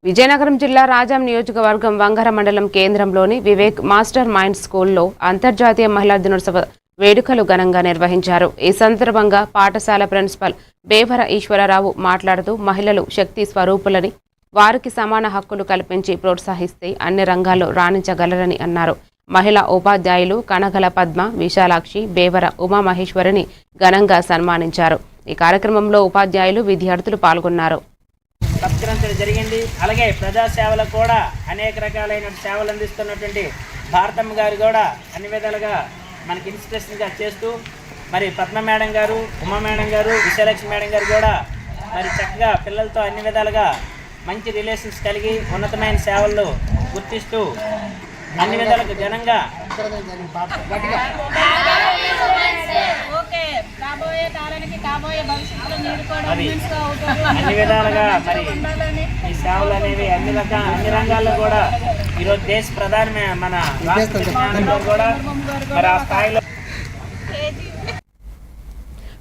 విజయనగరం జిల్లా రాజాం నియోజకవర్గం వంగర మండలం కేంద్రంలోని వివేక్ మాస్టర్ మైండ్ స్కూల్లో అంతర్జాతీయ మహిళా దినోత్సవ వేడుకలు ఘనంగా నిర్వహించారు. ఈ సందర్భంగా పాఠశాల ప్రిన్సిపల్ బేవర ఈశ్వరరావు మాట్లాడుతూ మహిళలు శక్తి స్వరూపులని, వారికి సమాన హక్కులు కల్పించి ప్రోత్సహిస్తే అన్ని రంగాల్లో రాణించగలరని అన్నారు. మహిళా ఉపాధ్యాయులు కనగల పద్మ, విశాలాక్షి, బేవర ఉమామహేశ్వరిని ఘనంగా సన్మానించారు. ఈ కార్యక్రమంలో ఉపాధ్యాయులు, విద్యార్థులు పాల్గొన్నారు. సత్కరించడం జరిగింది. అలాగే ప్రజాసేవలకు కూడా అనేక రకాలైన సేవలు అందిస్తున్నటువంటి భారతమ్మ గారు కూడా అన్ని విధాలుగా మనకి ఇన్స్పిరేషన్గా చేస్తూ, మరి పద్మ మేడం గారు, ఉమా మేడం గారు, విశాలక్ష్మి మేడం గారు కూడా మరి చక్కగా పిల్లలతో అన్ని విధాలుగా మంచి రిలేషన్స్ కలిగి ఉన్నతమైన సేవలను గుర్తిస్తూ అన్ని విధాలుగా ఘనంగా అన్ని విధాలుగా మరి ఈ సేవలు అనేవి అన్ని రంగాల్లో కూడా ఈరోజు దేశ ప్రధాని మన రాష్ట్రపతి కూడా మరి ఆ స్థాయిలో